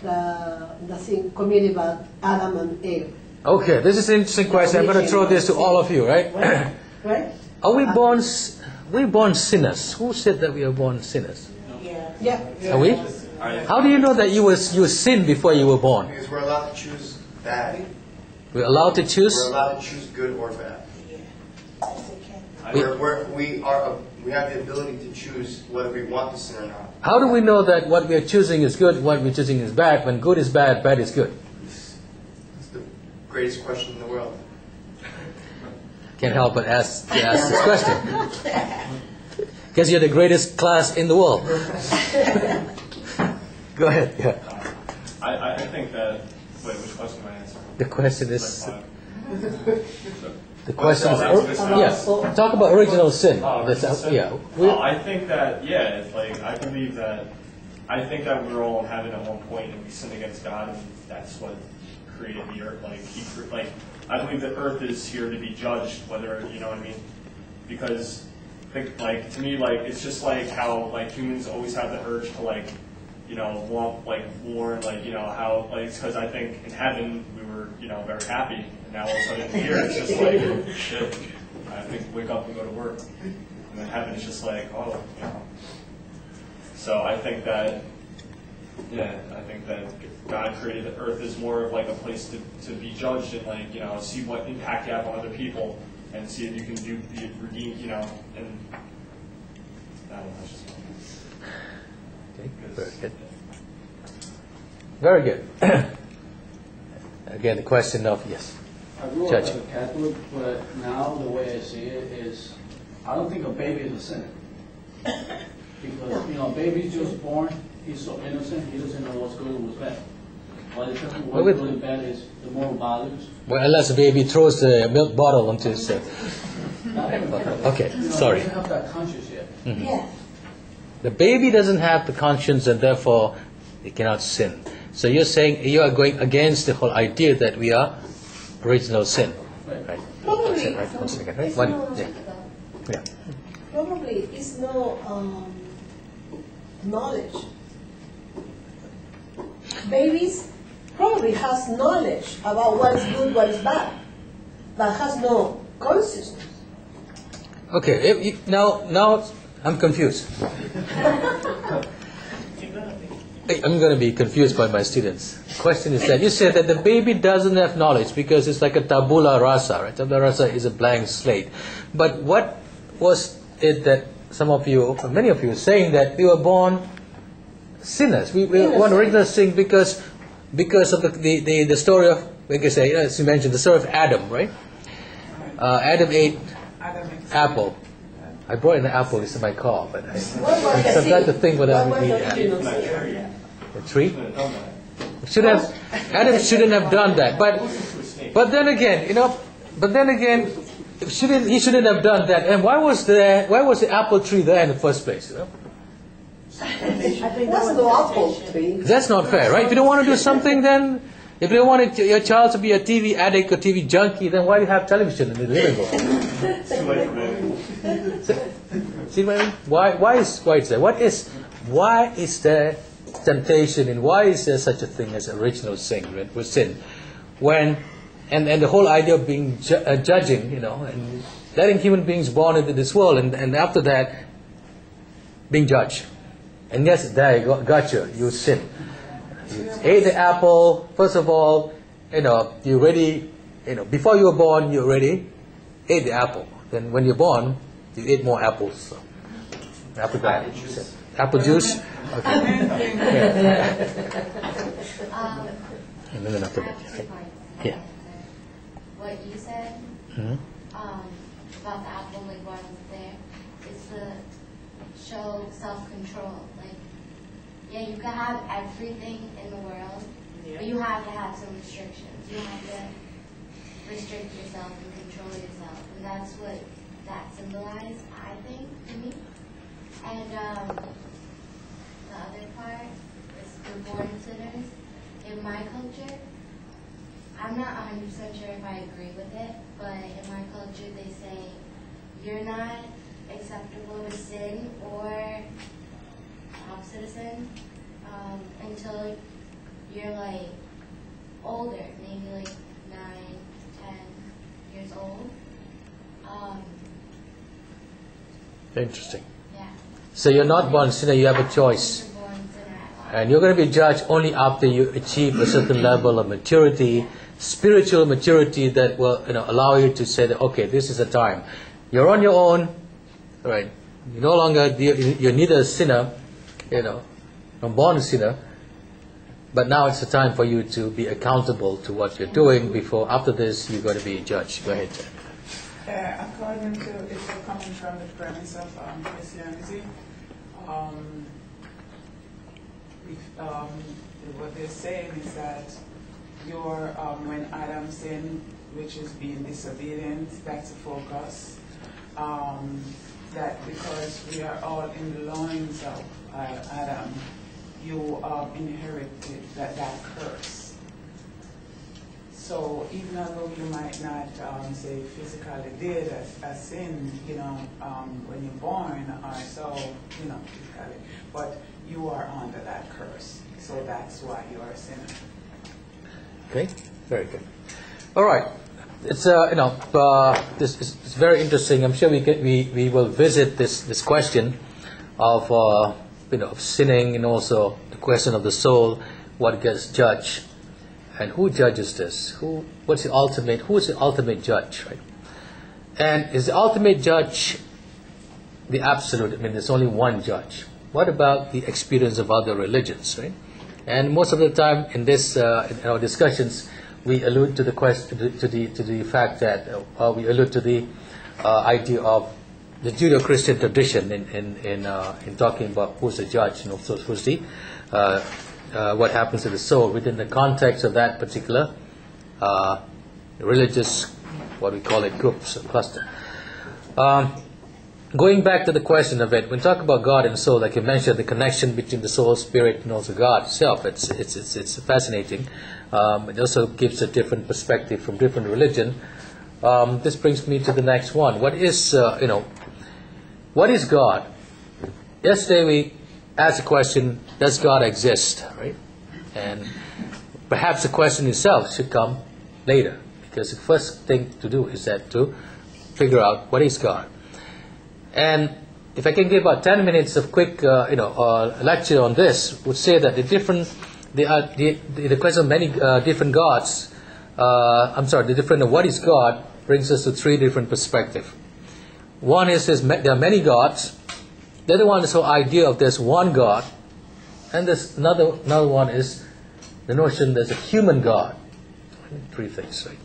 the thing committed by Adam and Eve. Okay, this is an interesting question. I'm going to throw this to all of you, right? Right? Are we born sinners? Who said that we are born sinners? Yeah. Are we? How do you know that you sinned before you were born? Because we're allowed to choose bad. We're allowed to choose? We're allowed to choose good or bad. We have the ability to choose whether we want to sin or not. How do we know that what we are choosing is good, what we're choosing is bad, when good is bad, bad is good? It's the greatest question in the world. Can't help but ask this question. Guess you're the greatest class in the world. Go ahead. Yeah. I think that. Wait, which question do I answer? The question is. The question is. Yes. Talk about original sin. Yeah. I think that. Yeah. It's like I believe that. I think that we're all in heaven at one point and we sinned against God, and that's what created the earth. I believe that earth is here to be judged. Whether you know what I mean, because. To me, it's just like how humans always have the urge to want war and how it's because I think in heaven we were very happy, and now all of a sudden here it's just shit. I think wake up and go to work, and then heaven is just So I think that God created the earth as more of a place to be judged and see what impact you have on other people. And see if you can redeem, and I don't know, that's just okay, very good. Very good. Again, the question of, yes. I grew up as a Catholic, but now the way I see it is, I don't think a baby is a sinner. Because, baby's just born, he's so innocent, he doesn't know what's good and what's bad. By the time what's good and bad is the moral values. Well, unless the baby throws the milk bottle onto his... Okay, sorry. He doesn't have that conscience yet. Mm-hmm. Yeah. The baby doesn't have the conscience and therefore he cannot sin. So you're saying you are going against the whole idea that we are original sin. Right? Probably. Right. 1 second. Right? Yeah. Probably it's no knowledge. Babies probably has knowledge about what is good, what is bad, but has no consciousness. Okay, now I'm confused. I'm going to be confused by my students. The question is that you said that the baby doesn't have knowledge because it's like a tabula rasa, right? Tabula rasa is a blank slate. But what was it that some of you, or many of you, are saying that we were born sinners? We want original sin because of the story of, we can say, as you mentioned, the story of Adam, right? Adam ate apple. I brought an apple in my car, but I sometimes to think whether I would eat apple. A tree? Adam shouldn't have done that. But then again, he shouldn't have done that. And why was the apple tree there in the first place? I think that's no apple tree. That's not fair, right? If you don't want to do something, then if you don't want your child to be a TV addict or TV junkie, then why do you have television in the living room? See what I mean? Why is there? Why is there temptation, and why is there such a thing as original sin? When and the whole idea of being judging, and letting human beings born into this world, and after that being judged. And yes, there you got you sin. You ate the apple. First of all, you already, before you were born, you already ate the apple. Then when you're born, you ate more apples. So, apple juice. Apple juice. Okay. And then after that, right? Yeah. What you said about the apple, why was there, is to show self-control. You can have everything in the world, but you have to have some restrictions. You have to restrict yourself and control yourself, and that's what that symbolized, I think, to me. And the other part is we're born sinners. In my culture, I'm not 100% sure if I agree with it, but in my culture they say you're not acceptable to sin or opposite of sin until you're like older, maybe like 9, 10 years old. Interesting. Yeah. So you're not born sinner, you have a choice. You're born sinner at all. And you're going to be judged only after you achieve a certain level of maturity, spiritual maturity that will allow you to say that, okay, this is the time. You're on your own, right? You're no longer, you're neither a sinner, not born a sinner, but now it's the time for you to be accountable to what you're doing before, after this, you're going to be judged. Go ahead. According to, it's coming from the premise of Christianity, what they're saying is that when Adam sinned, which is being disobedient, that's the focus. That because we are all in the loins of Adam, you inherited that curse. So even although you might not say physically did a sin, when you're born or so, physically, but you are under that curse. So that's why you are a sinner. Okay, very good. All right, it's this is very interesting. I'm sure we will visit this question of of sinning, and also the question of the soul, what gets judged. And who judges this? Who is the ultimate judge, right? And is the ultimate judge the absolute? I mean, there's only one judge. What about the experience of other religions, right? And most of the time in this in our discussions, we allude to the question to the fact that we allude to the idea of the Judeo-Christian tradition in talking about who's the judge and also who's the what happens to the soul within the context of that particular religious, what we call it, groups or cluster. Going back to the question of it, when we talk about God and soul, like you mentioned, the connection between the soul, spirit, and also God itself, it's fascinating. It also gives a different perspective from different religion. This brings me to the next one. What is what is God? Yesterday we asked the question, does God exist? Right? And perhaps the question itself should come later, because the first thing to do is that to figure out what is God. And if I can give about 10 minutes of quick lecture on this, would say that the question of many different gods, the different of what is God, brings us to three different perspectives. One is there are many gods. The other one is the whole idea of there's one God. And there's another one is the notion there's a human God. Three things, right?